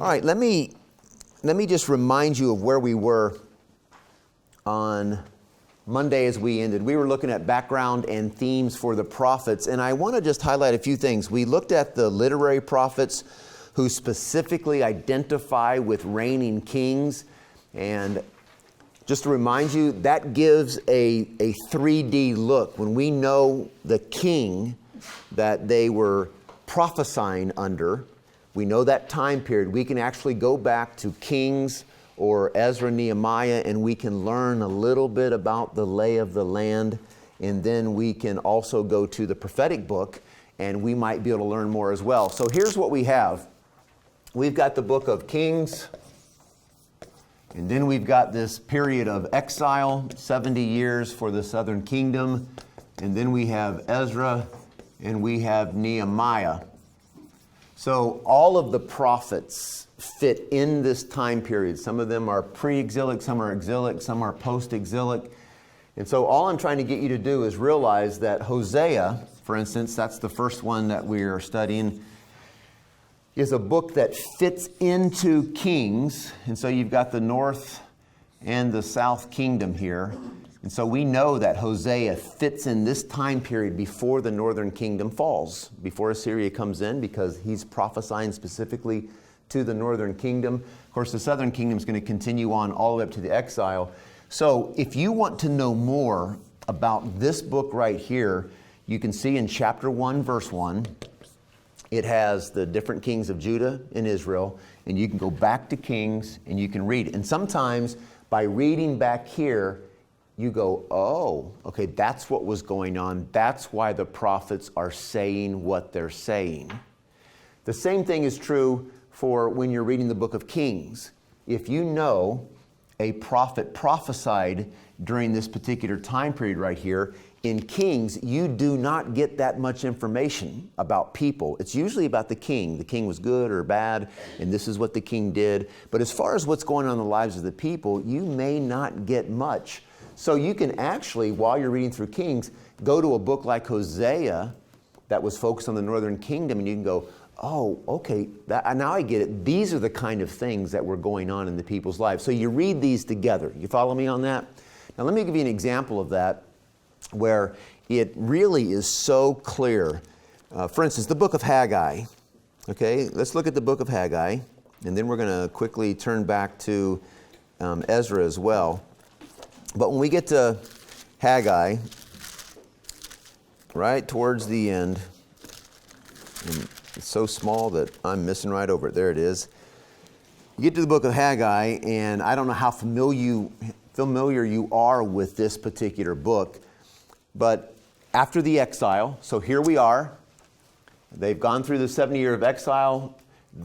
All right, let me just remind you of where we were on Monday as we ended. We were looking at background and themes for the prophets, and I want to just highlight a few things. We looked at the literary prophets who specifically identify with reigning kings, and just to remind you, that gives a 3D look. When we know the king that they were prophesying under, we know that time period. We can actually go back to Kings or Ezra, Nehemiah, and we can learn a little bit about the lay of the land. And then we can also go to the prophetic book, and we might be able to learn more as well. So here's what we have. We've got the book of Kings, and then we've got this period of exile, 70 years for the southern kingdom. And then we have Ezra, and we have Nehemiah. So all of the prophets fit in this time period. Some of them are pre-exilic, some are exilic, some are post-exilic. And so all I'm trying to get you to do is realize that Hosea, for instance, that's the first one that we are studying, is a book that fits into Kings. And so you've got the north and the south kingdom here. And so we know that Hosea fits in this time period before the northern kingdom falls, before Assyria comes in, because he's prophesying specifically to the northern kingdom. Of course, the southern kingdom is going to continue on all the way up to the exile. So if you want to know more about this book right here, you can see in chapter 1, verse 1, it has the different kings of Judah and Israel, and you can go back to Kings and you can read it. And sometimes by reading back here, you go, oh, okay, that's what was going on. That's why the prophets are saying what they're saying. The same thing is true for when you're reading the book of Kings. If you know a prophet prophesied during this particular time period right here, in Kings, you do not get that much information about people. It's usually about the king. The king was good or bad, and this is what the king did. But as far as what's going on in the lives of the people, you may not get much. So you can actually, while you're reading through Kings, go to a book like Hosea that was focused on the northern kingdom, and you can go, oh, okay, now I get it. These are the kind of things that were going on in the people's lives. So you read these together. You follow me on that? Now let me give you an example of that where it really is so clear. For instance, the book of Haggai. Okay, let's look at the book of Haggai, and then we're going to quickly turn back to Ezra as well. But when we get to Haggai, right towards the end, and it's so small that I'm missing right over it. There it is. You get to the book of Haggai, and I don't know how familiar you are with this particular book, but after the exile, so here we are. They've gone through the 70 years of exile.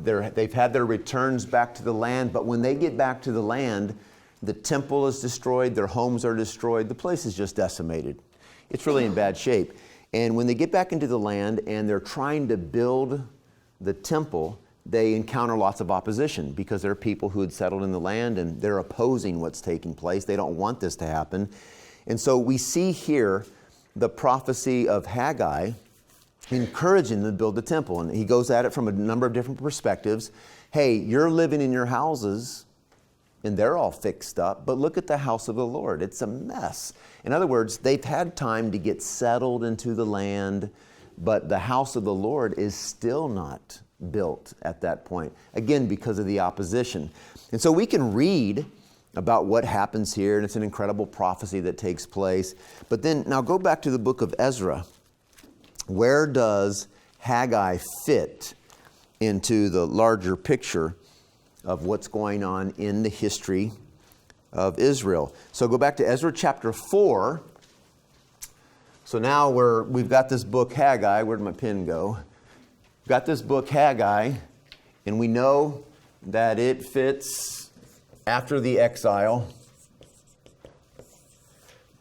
They've had their returns back to the land, but when they get back to the land, the temple is destroyed, their homes are destroyed, the place is just decimated. It's really in bad shape. And when they get back into the land and they're trying to build the temple, they encounter lots of opposition because there are people who had settled in the land and they're opposing what's taking place. They don't want this to happen. And so we see here the prophecy of Haggai encouraging them to build the temple. And he goes at it from a number of different perspectives. Hey, you're living in your houses and they're all fixed up, but look at the house of the Lord. It's a mess. In other words, they've had time to get settled into the land, but the house of the Lord is still not built at that point, again, because of the opposition. And so we can read about what happens here, and it's an incredible prophecy that takes place. But then, now go back to the book of Ezra. Where does Haggai fit into the larger picture of what's going on in the history of Israel? So go back to Ezra chapter 4. So now we've got this book Haggai. Where'd my pen go? We've got this book Haggai, and we know that it fits after the exile.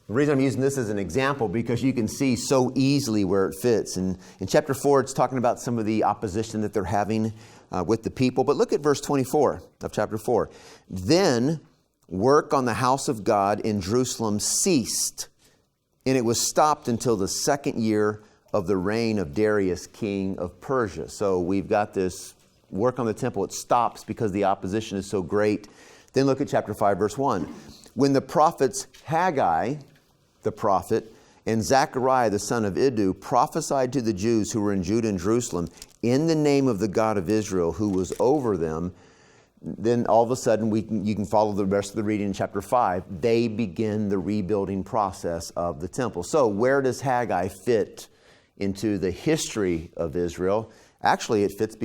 The reason I'm using this as an example, because you can see so easily where it fits. And in chapter 4, it's talking about some of the opposition that they're having with the people. But look at verse 24 of chapter 4. Then work on the house of God in Jerusalem ceased, and it was stopped until the second year of the reign of Darius, king of Persia. So we've got this work on the temple, it stops because the opposition is so great. Then look at chapter 5, verse 1. When the prophets Haggai, the prophet, and Zechariah, the son of Iddu, prophesied to the Jews who were in Judah and Jerusalem in the name of the God of Israel who was over them, then all of a sudden you can follow the rest of the reading in chapter 5. They begin the rebuilding process of the temple. So where does Haggai fit into the history of Israel? Actually, it fits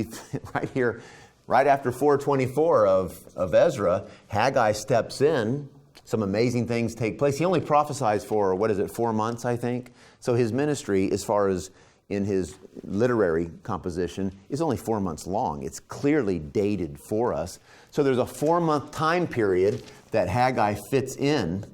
right here, right after 424 of Ezra. Haggai steps in. Some amazing things take place. He only prophesies for, 4 months, I think? So his ministry, as far as in his literary composition, is only 4 months long. It's clearly dated for us. So there's a 4-month time period that Haggai fits in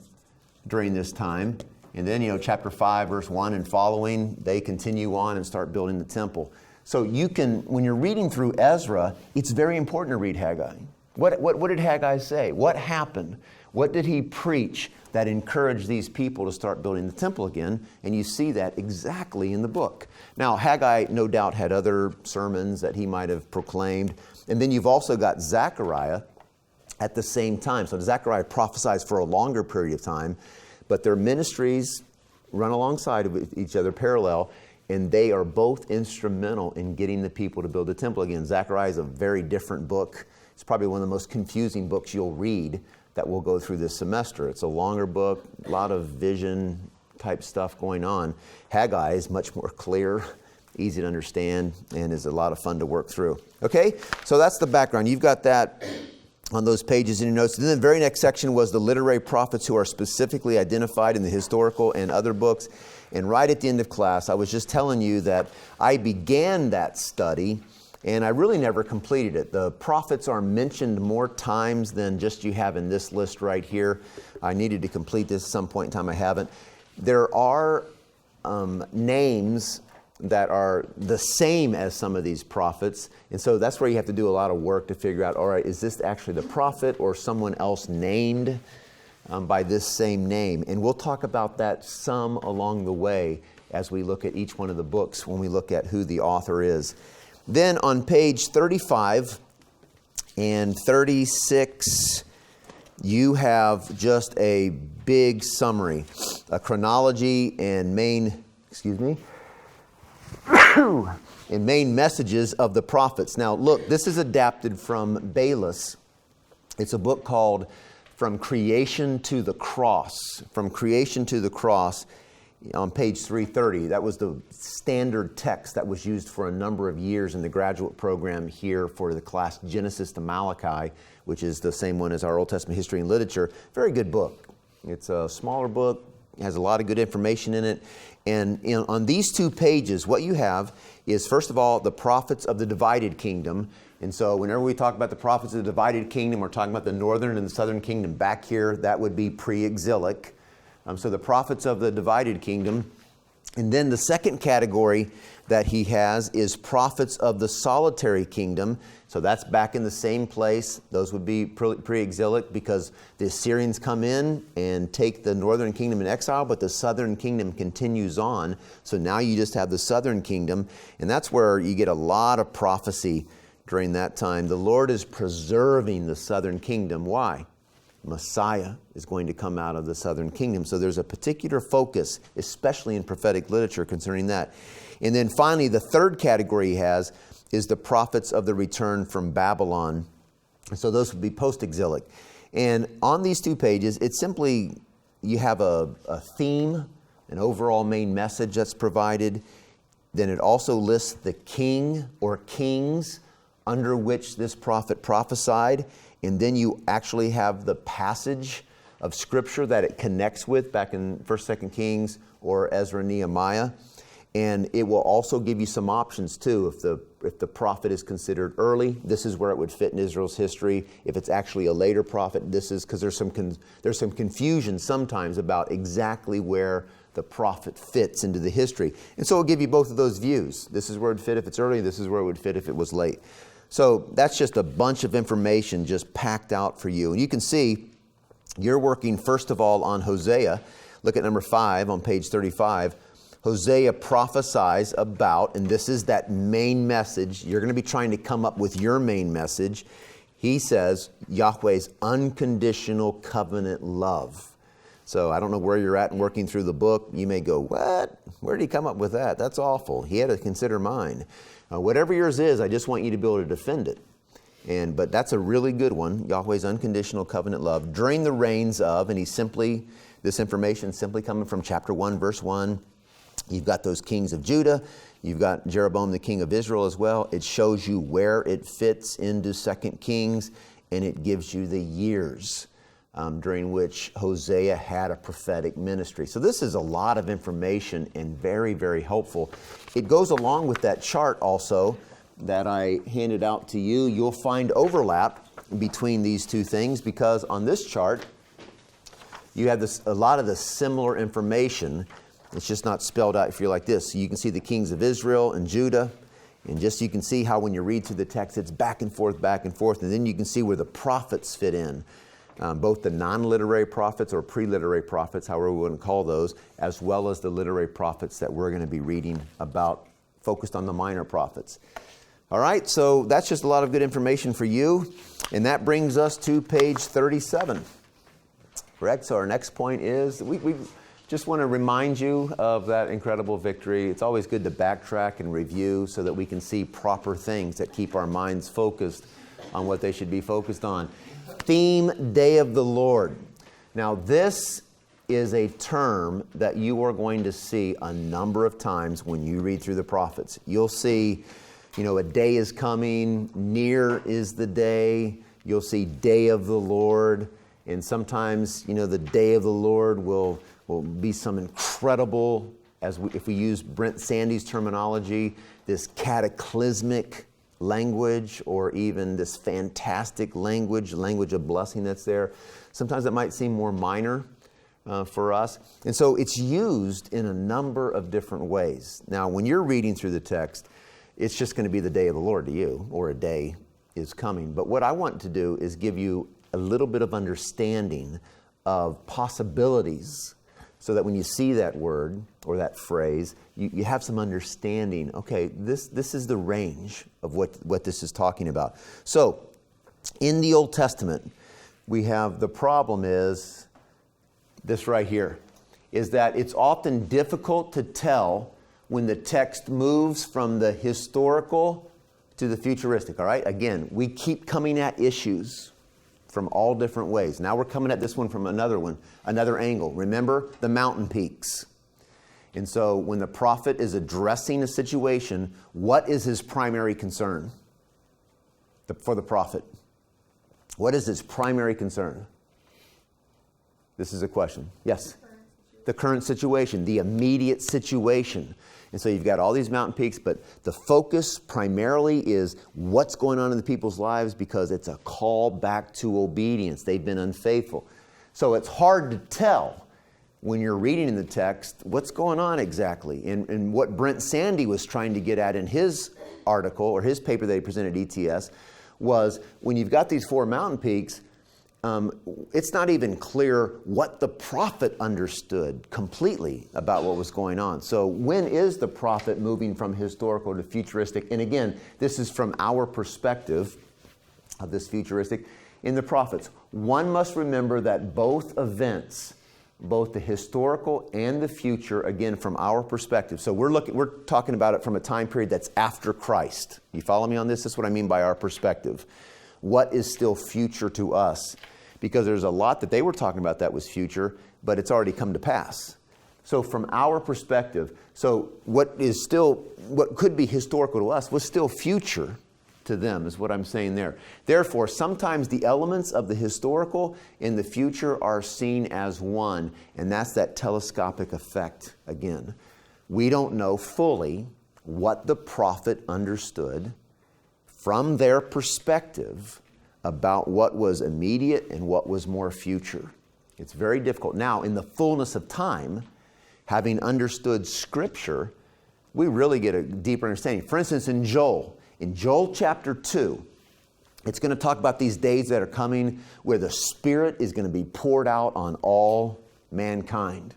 during this time. And then, chapter 5, verse 1 and following, they continue on and start building the temple. So you can, when you're reading through Ezra, it's very important to read Haggai. What did Haggai say? What happened? What did he preach that encouraged these people to start building the temple again? And you see that exactly in the book. Now, Haggai no doubt had other sermons that he might have proclaimed. And then you've also got Zechariah at the same time. So Zechariah prophesies for a longer period of time, but their ministries run alongside of each other, parallel, and they are both instrumental in getting the people to build the temple again. Zechariah is a very different book. It's probably one of the most confusing books you'll read that we'll go through this semester. It's a longer book, a lot of vision type stuff going on. Haggai is much more clear, easy to understand, and is a lot of fun to work through. Okay, so that's the background. You've got that on those pages in your notes. And then the very next section was the literary prophets who are specifically identified in the historical and other books. And right at the end of class, I was just telling you that I began that study and I really never completed it. The prophets are mentioned more times than just you have in this list right here. I needed to complete this at some point in time. I haven't. There are names that are the same as some of these prophets. And so that's where you have to do a lot of work to figure out, all right, is this actually the prophet or someone else named by this same name? And we'll talk about that some along the way as we look at each one of the books when we look at who the author is. Then on page 35 and 36, you have just a big summary, a chronology and main messages of the prophets. Now look, this is adapted from Bayless. It's a book called From Creation to the Cross. From Creation to the Cross, on page 330. That was the standard text that was used for a number of years in the graduate program here for the class Genesis to Malachi, which is the same one as our Old Testament history and literature. Very good book. It's a smaller book, has a lot of good information in it. And on these 2 pages, what you have is, first of all, the prophets of the divided kingdom. And so whenever we talk about the prophets of the divided kingdom, we're talking about the northern and the southern kingdom. Back here, that would be pre-exilic. So the prophets of the divided kingdom. And then the second category that he has is prophets of the solitary kingdom. So that's back in the same place. Those would be pre-exilic because the Assyrians come in and take the northern kingdom in exile, but the southern kingdom continues on. So now you just have the southern kingdom, and that's where you get a lot of prophecy during that time. The Lord is preserving the southern kingdom. Why? Messiah is going to come out of the southern kingdom. So there's a particular focus, especially in prophetic literature, concerning that. And then finally, the third category he has is the prophets of the return from Babylon. And so those would be post-exilic. And on these 2 pages, it's simply, you have a theme, an overall main message that's provided. Then it also lists the king or kings under which this prophet prophesied. And then you actually have the passage of Scripture that it connects with back in 1st, 2nd Kings or Ezra, Nehemiah. And it will also give you some options too. If the prophet is considered early, this is where it would fit in Israel's history. If it's actually a later prophet, this is because there's some confusion sometimes about exactly where the prophet fits into the history. And so it'll give you both of those views. This is where it would fit if it's early. This is where it would fit if it was late. So that's just a bunch of information just packed out for you. And you can see you're working first of all on Hosea. Look at number 5 on page 35. Hosea prophesies about, and this is that main message. You're going to be trying to come up with your main message. He says Yahweh's unconditional covenant love. So I don't know where you're at in working through the book. You may go, what? Where did he come up with that? That's awful. He had to consider mine. Whatever yours is, I just want you to be able to defend it. But that's a really good one, Yahweh's unconditional covenant love. During the reigns of, and this information simply coming from chapter 1, verse 1. You've got those kings of Judah. You've got Jeroboam, the king of Israel as well. It shows you where it fits into 2 Kings, and it gives you the years during which Hosea had a prophetic ministry. So this is a lot of information and very, very helpful. It goes along with that chart also that I handed out to you. You'll find overlap between these two things because on this chart, you have a lot of the similar information. It's just not spelled out if you're like this. So you can see the kings of Israel and Judah. And just you can see how when you read through the text, it's back and forth. And then you can see where the prophets fit in. Both the non-literary prophets or pre-literary prophets, however we want to call those, as well as the literary prophets that we're going to be reading about, focused on the minor prophets. All right, so that's just a lot of good information for you. And that brings us to page 37. Correct? So our next point is, we just want to remind you of that incredible victory. It's always good to backtrack and review so that we can see proper things that keep our minds focused on what they should be focused on. Theme, Day of the Lord. Now, this is a term that you are going to see a number of times when you read through the prophets. You'll see, a day is coming, near is the day. You'll see Day of the Lord. And sometimes, the Day of the Lord will be some incredible, if we use Brent Sandy's terminology, this cataclysmic language, or even this fantastic language of blessing that's there. Sometimes it might seem more minor for us. And so it's used in a number of different ways. Now, when you're reading through the text, it's just going to be the day of the Lord to you, or a day is coming. But what I want to do is give you a little bit of understanding of possibilities so that when you see that word or that phrase, you have some understanding. Okay, this is the range of what this is talking about. So, in the Old Testament, we have the problem is this right here, is that it's often difficult to tell when the text moves from the historical to the futuristic, all right? Again, we keep coming at issues from all different ways. Now we're coming at this one from another angle. Remember the mountain peaks. And so when the prophet is addressing a situation, what is his primary concern for the prophet? What is his primary concern? This is a question. Yes? The current situation, the immediate situation. And so you've got all these mountain peaks, but the focus primarily is what's going on in the people's lives because it's a call back to obedience. They've been unfaithful. So it's hard to tell when you're reading in the text what's going on exactly. And what Brent Sandy was trying to get at in his article or his paper that he presented at ETS was when you've got these 4 mountain peaks, it's not even clear what the prophet understood completely about what was going on. So when is the prophet moving from historical to futuristic? And again, this is from our perspective of this futuristic. In the prophets, one must remember that both events, both the historical and the future, again, from our perspective. So we're talking about it from a time period that's after Christ. You follow me on this? This is what I mean by our perspective. What is still future to us? Because there's a lot that they were talking about that was future, but it's already come to pass. So from our perspective, so what could be historical to us was still future to them, is what I'm saying there. Therefore, sometimes the elements of the historical and the future are seen as one, and that's that telescopic effect again. We don't know fully what the prophet understood from their perspective about what was immediate and what was more future. It's very difficult. Now, in the fullness of time, having understood Scripture, we really get a deeper understanding. For instance, in Joel chapter 2, it's going to talk about these days that are coming where the Spirit is going to be poured out on all mankind.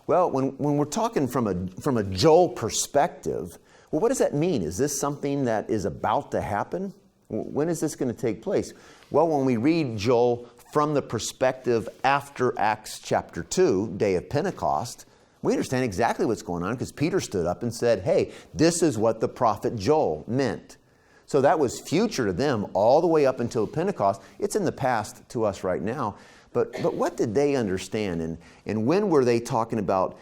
Well, when we're talking from a Joel perspective, well, what does that mean? Is this something that is about to happen? When is this going to take place? Well, when we read Joel from the perspective after Acts chapter 2, day of Pentecost, we understand exactly what's going on because Peter stood up and said, hey, this is what the prophet Joel meant. So that was future to them all the way up until Pentecost. It's in the past to us right now. But what did they understand? And when were they talking about,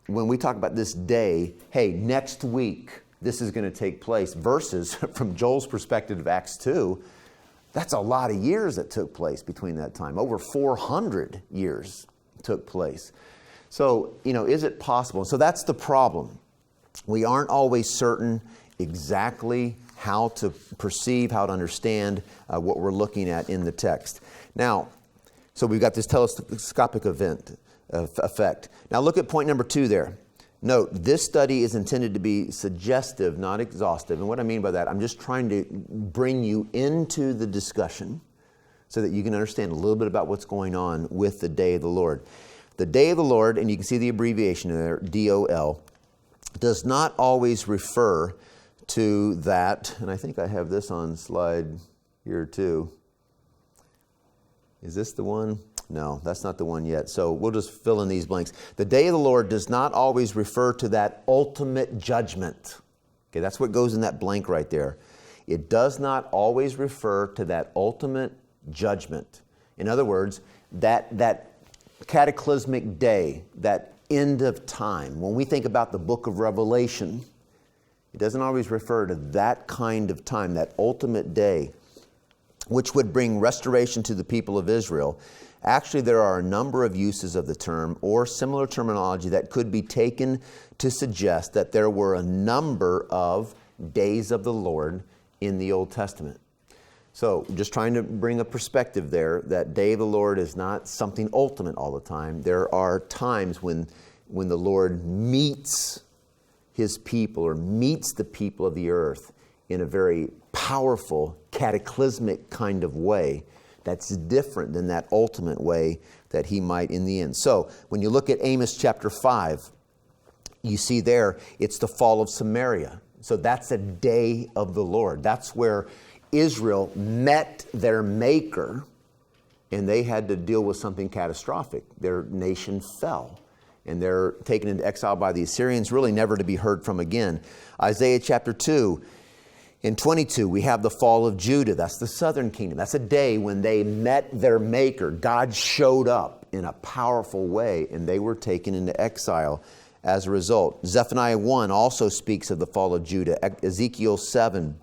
when we talk about this day, hey, next week this is going to take place, versus from Joel's perspective of Acts 2, that's a lot of years that took place between that time. Over 400 years took place. So, is it possible? So that's the problem. We aren't always certain exactly how to perceive, how to understand what we're looking at in the text. Now, so we've got this telescopic effect. Now look at point number 2 there. Note, this study is intended to be suggestive, not exhaustive. And what I mean by that, I'm just trying to bring you into the discussion so that you can understand a little bit about what's going on with the day of the Lord. The day of the Lord, and you can see the abbreviation there, DOL, does not always refer to that, and I think I have this on slide here too. Is this the one? No, that's not the one yet. So we'll just fill in these blanks. The day of the Lord does not always refer to that ultimate judgment. Okay, that's what goes in that blank right there. It does not always refer to that ultimate judgment. In other words, that cataclysmic day, that end of time. When we think about the book of Revelation, it doesn't always refer to that kind of time, that ultimate day, which would bring restoration to the people of Israel. Actually, there are a number of uses of the term or similar terminology that could be taken to suggest that there were a number of days of the Lord in the Old Testament. So just trying to bring a perspective there, that day of the Lord is not something ultimate all the time. There are times when the Lord meets His people or meets the people of the earth in a very powerful, cataclysmic kind of way that's different than that ultimate way that He might in the end. So when you look at Amos chapter 5, you see there it's the fall of Samaria. So that's a day of the Lord. That's where Israel met their Maker, and they had to deal with something catastrophic. Their nation fell, and they're taken into exile by the Assyrians, really never to be heard from again. Isaiah chapter 2, in 22, we have the fall of Judah. That's the southern kingdom. That's a day when they met their Maker. God showed up in a powerful way, and they were taken into exile as a result. Zephaniah 1 also speaks of the fall of Judah. Ezekiel 7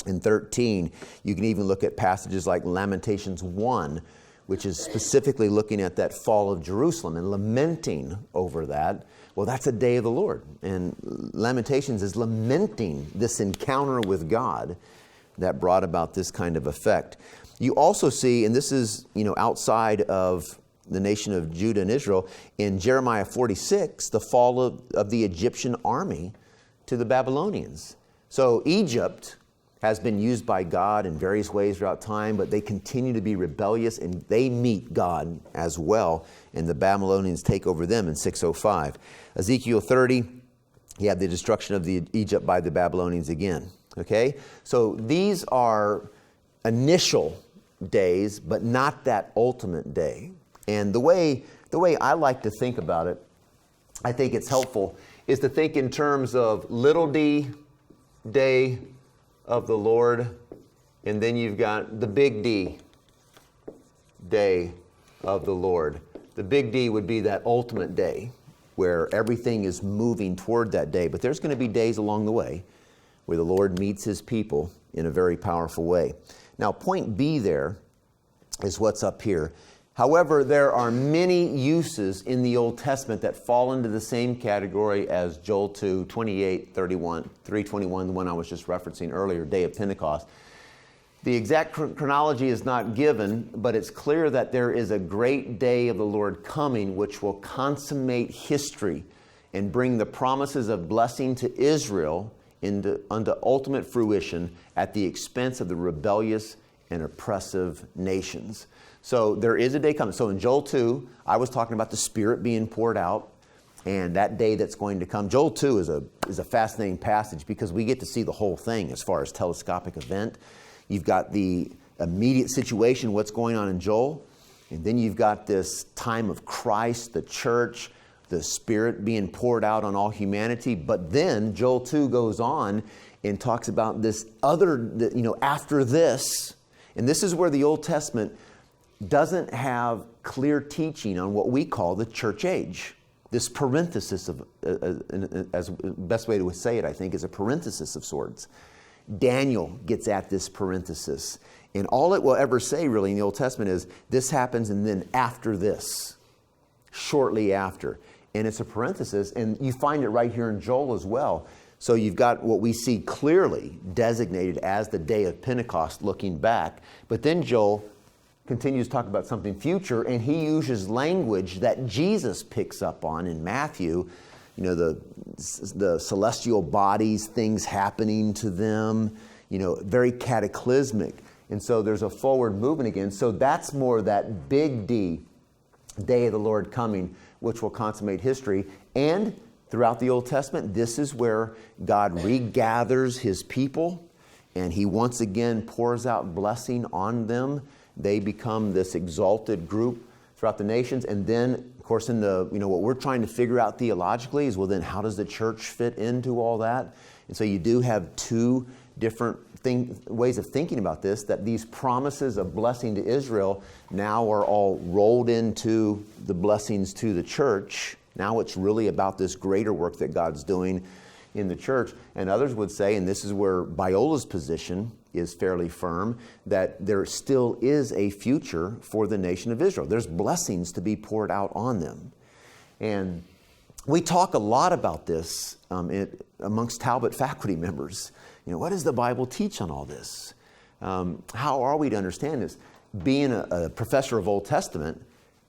and 13. You can even look at passages like Lamentations 1, which is specifically looking at that fall of Jerusalem and lamenting over that. Well, that's a day of the Lord. And Lamentations is lamenting this encounter with God that brought about this kind of effect. You also see, and this is, outside of the nation of Judah and Israel, in Jeremiah 46, the fall of the Egyptian army to the Babylonians. So Egypt has been used by God in various ways throughout time, but they continue to be rebellious, and they meet God as well, and the Babylonians take over them in 605. Ezekiel 30, you have the destruction of Egypt by the Babylonians again. Okay? So these are initial days, but not that ultimate day. And the way I like to think about it, I think it's helpful, is to think in terms of little d, day of the Lord, and then you've got the big D, day of the Lord. The big D would be that ultimate day where everything is moving toward that day. But there's going to be days along the way where the Lord meets His people in a very powerful way. Now, point B there is what's up here. However, there are many uses in the Old Testament that fall into the same category as Joel 2, 28, 31, 321, the one I was just referencing earlier, Day of Pentecost. The exact chronology is not given, but it's clear that there is a great day of the Lord coming which will consummate history and bring the promises of blessing to Israel unto ultimate fruition at the expense of the rebellious and oppressive nations. So there is a day coming. So in Joel 2, I was talking about the Spirit being poured out And that day that's going to come, Joel 2 is a fascinating passage because we get to see the whole thing as far as telescopic event. You've got the immediate situation, what's going on in Joel. And then you've got this time of Christ, the church, the Spirit being poured out on all humanity. But then Joel 2 goes on and talks about this other, after this. And this is where the Old Testament doesn't have clear teaching on what we call the church age. This parenthesis of, as the best way to say it, I think, is a parenthesis of sorts. Daniel gets at this parenthesis. And all it will ever say, really, in the Old Testament is, this happens and then after this, shortly after. And it's a parenthesis, and you find it right here in Joel as well. So you've got what we see clearly designated as the day of Pentecost looking back. But then Joel continues to talk about something future, and he uses language that Jesus picks up on in Matthew. The celestial bodies, things happening to them, very cataclysmic. And so there's a forward movement again. So that's more that big D, day of the Lord coming, which will consummate history. And throughout the Old Testament, this is where God regathers his people, and he once again pours out blessing on them. They become this exalted group throughout the nations. And then, of course, in what we're trying to figure out theologically is, well, then how does the church fit into all that? And so you do have two different ways of thinking about this, that these promises of blessing to Israel now are all rolled into the blessings to the church. Now it's really about this greater work that God's doing in the church. And others would say, and this is where Biola's position is fairly firm, that there still is a future for the nation of Israel. There's blessings to be poured out on them. And we talk a lot about this amongst Talbot faculty members. What does the Bible teach on all this? How are we to understand this? Being a professor of Old Testament,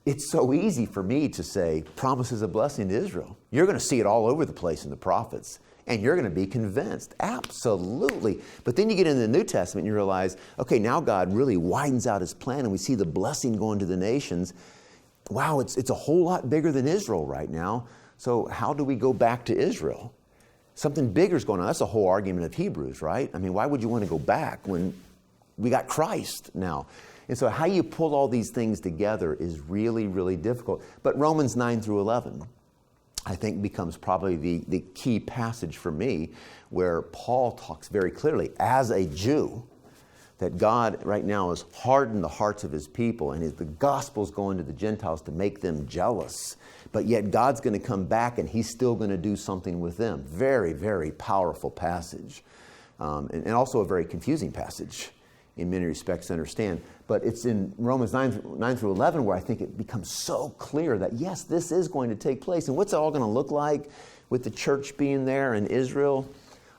it's so easy for me to say promises of blessing to Israel. You're going to see it all over the place in the prophets, and you're going to be convinced. Absolutely. But then you get into the New Testament and you realize, okay, now God really widens out his plan, and we see the blessing going to the nations. Wow, it's a whole lot bigger than Israel right now. So how do we go back to Israel? Something bigger is going on. That's the whole argument of Hebrews, right? I mean, why would you want to go back when we got Christ now? And so how you pull all these things together is really, really difficult. But Romans 9 through 11, I think, becomes probably the key passage for me, where Paul talks very clearly, as a Jew, that God right now has hardened the hearts of his people, and the gospel's going to the Gentiles to make them jealous. But yet God's going to come back, and he's still going to do something with them. Very, very powerful passage. And also a very confusing passage in many respects to understand. But it's in Romans 9 through 11 where I think it becomes so clear that, yes, this is going to take place. And what's it all going to look like with the church being there in Israel?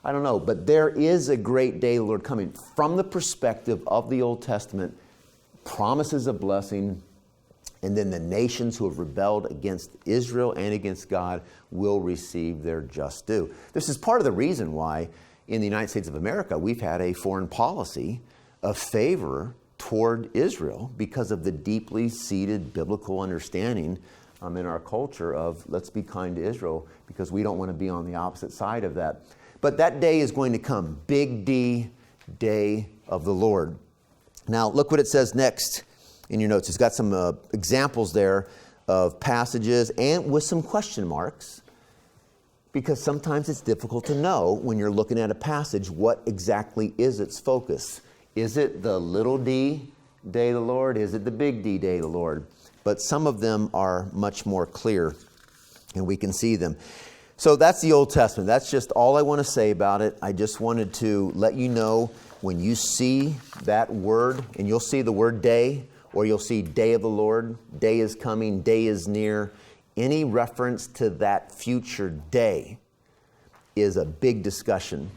I don't know. But there is a great day of the Lord coming. From the perspective of the Old Testament, promises of blessing, and then the nations who have rebelled against Israel and against God will receive their just due. This is part of the reason why in the United States of America we've had a foreign policy of favor toward Israel, because of the deeply seated biblical understanding in our culture of let's be kind to Israel, because we don't want to be on the opposite side of that. But that day is going to come. Big D, day of the Lord. Now look what it says next in your notes. It's got some examples there of passages, and with some question marks, because sometimes it's difficult to know when you're looking at a passage what exactly is its focus. Is it the little d, day of the Lord? Is it the big D, day of the Lord? But some of them are much more clear, and we can see them. So that's the Old Testament. That's just all I want to say about it. I just wanted to let you know, when you see that word, and you'll see the word day, or you'll see day of the Lord, day is coming, day is near, any reference to that future day is a big discussion.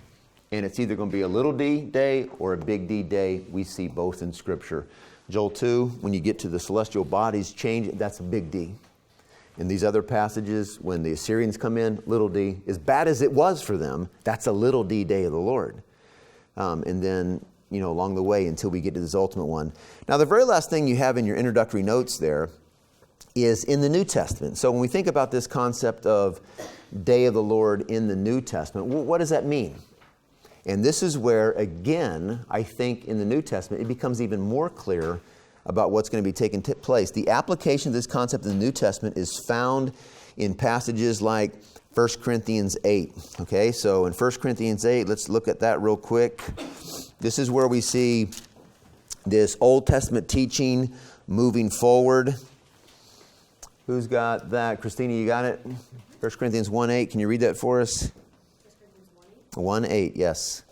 And it's either going to be a little d day or a big D day. We see both in Scripture. Joel 2, when you get to the celestial bodies change, that's a big D. In these other passages, when the Assyrians come in, little d, as bad as it was for them, that's a little d day of the Lord. And then, along the way until we get to this ultimate one. Now, the very last thing you have in your introductory notes there is in the New Testament. So when we think about this concept of Day of the Lord in the New Testament, what does that mean? And this is where, again, I think in the New Testament, it becomes even more clear about what's going to be taking place. The application of this concept in the New Testament is found in passages like 1 Corinthians 8. Okay, so in 1 Corinthians 8, let's look at that real quick. This is where we see this Old Testament teaching moving forward. Who's got that? Christina, you got it? 1 Corinthians 1:8. Can you read that for us? 1:8, yes.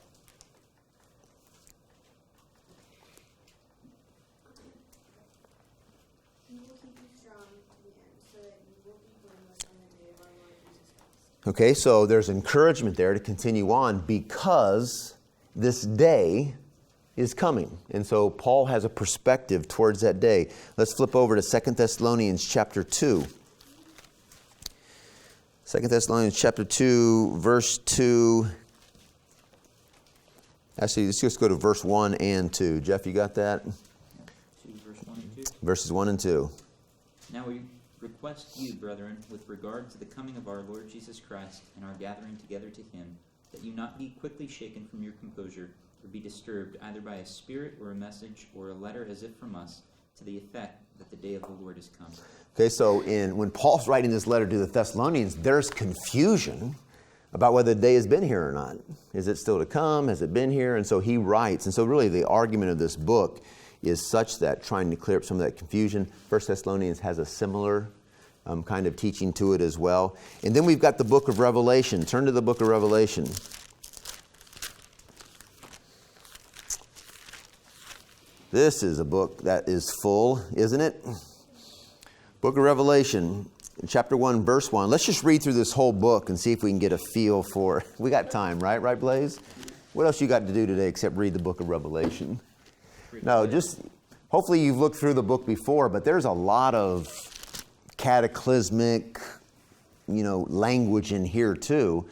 Okay, so there's encouragement there to continue on because this day is coming. And so Paul has a perspective towards that day. Let's flip over to 2 Thessalonians chapter 2. 2 Thessalonians chapter 2, verse 2. Actually, let's just go to verse 1 and 2. Jeff, you got that? 2, verse 1 and 2. Verses 1 and 2. Now we request you, brethren, with regard to the coming of our Lord Jesus Christ and our gathering together to him, that you not be quickly shaken from your composure, or be disturbed either by a spirit or a message or a letter as if from us, to the effect that the day of the Lord is come. Okay, so when Paul's writing this letter to the Thessalonians, there's confusion about whether the day has been here or not. Is it still to come? Has it been here? And so he writes. And so really the argument of this book is such that trying to clear up some of that confusion. 1 Thessalonians has a similar kind of teaching to it as well. And then we've got the book of Revelation. Turn to the book of Revelation. This is a book that is full, isn't it? Book of Revelation, chapter 1, verse 1. Let's just read through this whole book and see if we can get a feel for it. We got time, right? Right, Blaze? What else you got to do today except read the book of Revelation? No, just hopefully you've looked through the book before, but there's a lot of cataclysmic, language in here too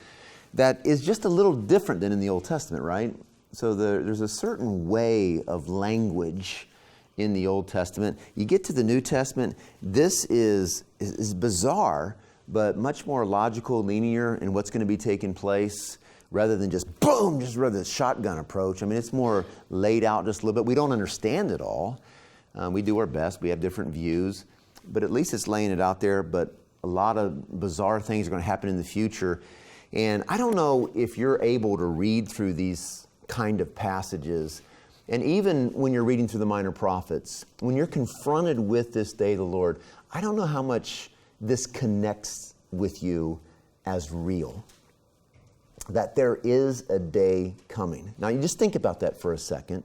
that is just a little different than in the Old Testament, right? So there's a certain way of language in the Old Testament. You get to the New Testament, this is bizarre, but much more logical, linear in what's going to be taking place rather than just boom, just rather the shotgun approach. I mean, it's more laid out just a little bit. We don't understand it all. We do our best. We have different views, but at least it's laying it out there. But a lot of bizarre things are going to happen in the future. And I don't know if you're able to read through these kind of passages. And even when you're reading through the minor prophets, when you're confronted with this day of the Lord, I don't know how much this connects with you as real. That there is a day coming. Now you just think about that for a second,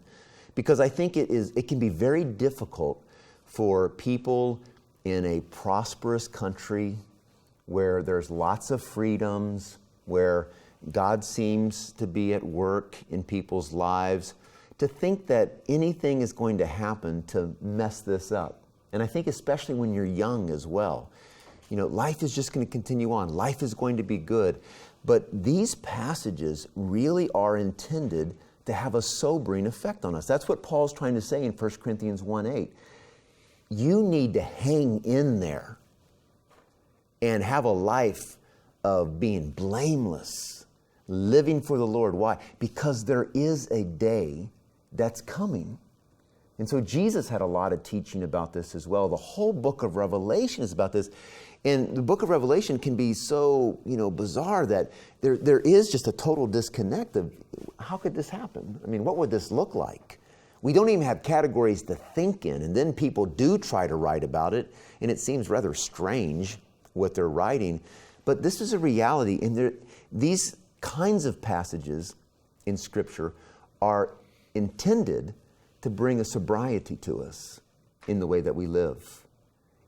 because I think it can be very difficult for people in a prosperous country where there's lots of freedoms, where God seems to be at work in people's lives, to think that anything is going to happen to mess this up. And I think especially when you're young as well. Life is just going to continue on. Life is going to be good. But these passages really are intended to have a sobering effect on us. That's what Paul's trying to say in 1 Corinthians 1:8. You need to hang in there and have a life of being blameless, living for the Lord. Why? Because there is a day that's coming. And so Jesus had a lot of teaching about this as well. The whole book of Revelation is about this. And the book of Revelation can be so, bizarre that there is just a total disconnect of how could this happen? I mean, what would this look like? We don't even have categories to think in. And then people do try to write about it. And it seems rather strange what they're writing. But this is a reality. And these kinds of passages in Scripture are intended to bring a sobriety to us in the way that we live.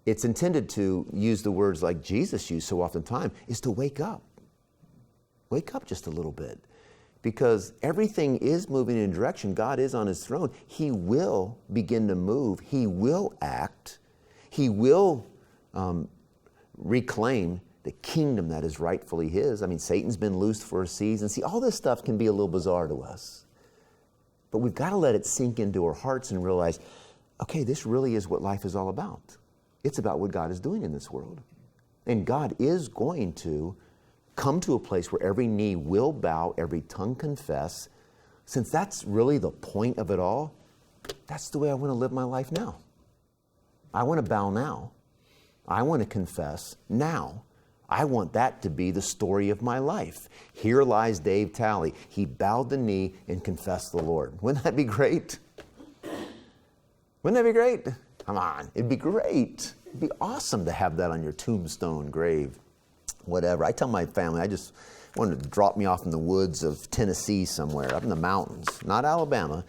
It's intended to use the words like Jesus used so oftentimes, is to wake up. Wake up just a little bit. Because everything is moving in a direction. God is on his throne. He will begin to move. He will act. He will reclaim the kingdom that is rightfully his. I mean, Satan's been loosed for a season. See, all this stuff can be a little bizarre to us. But But we've got to let it sink into our hearts and realize, okay, this really is what life is all about. It's about what God is doing in this world. And God is going to come to a place where every knee will bow, every tongue confess. Since that's really the point of it all, that's the way I want to live my life now. I want to bow now. I want to confess now. I want that to be the story of my life. Here lies Dave Talley. He bowed the knee and confessed the Lord. Wouldn't that be great? Wouldn't that be great? Come on, it'd be great. It'd be awesome to have that on your tombstone, grave, whatever. I tell my family, I just wanted to drop me off in the woods of Tennessee somewhere, up in the mountains, not Alabama,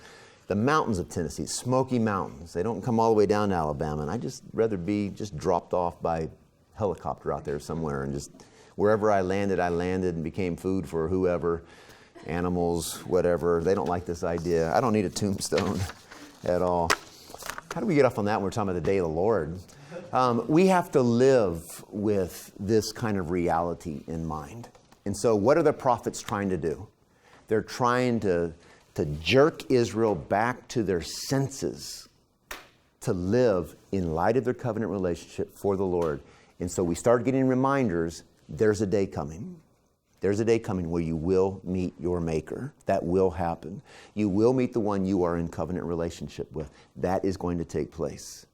the mountains of Tennessee, Smoky Mountains. They don't come all the way down to Alabama, and I'd just rather be just dropped off by helicopter out there somewhere, and just wherever I landed and became food for whoever, animals, whatever. They don't like this idea. I don't need a tombstone at all. How do we get off on that when we're talking about the day of the Lord? We have to live with this kind of reality in mind. And so what are the prophets trying to do? They're trying to jerk Israel back to their senses, to live in light of their covenant relationship for the Lord. And so we start getting reminders, there's a day coming. There's a day coming where you will meet your Maker. That will happen. You will meet the one you are in covenant relationship with. That is going to take place.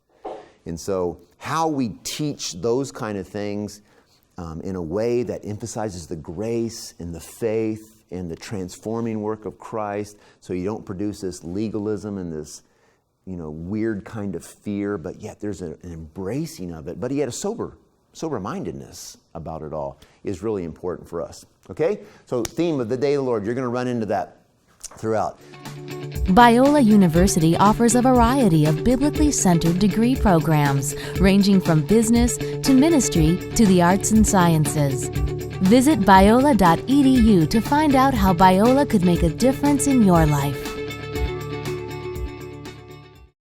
And so how we teach those kind of things in a way that emphasizes the grace and the faith and the transforming work of Christ, so you don't produce this legalism and this weird kind of fear, but yet there's an embracing of it, but yet a sober-mindedness about it all is really important for us. Okay? So theme of the day of the Lord, you're going to run into that throughout. Biola University offers a variety of biblically centered degree programs, ranging from business to ministry to the arts and sciences. Visit biola.edu to find out how Biola could make a difference in your life.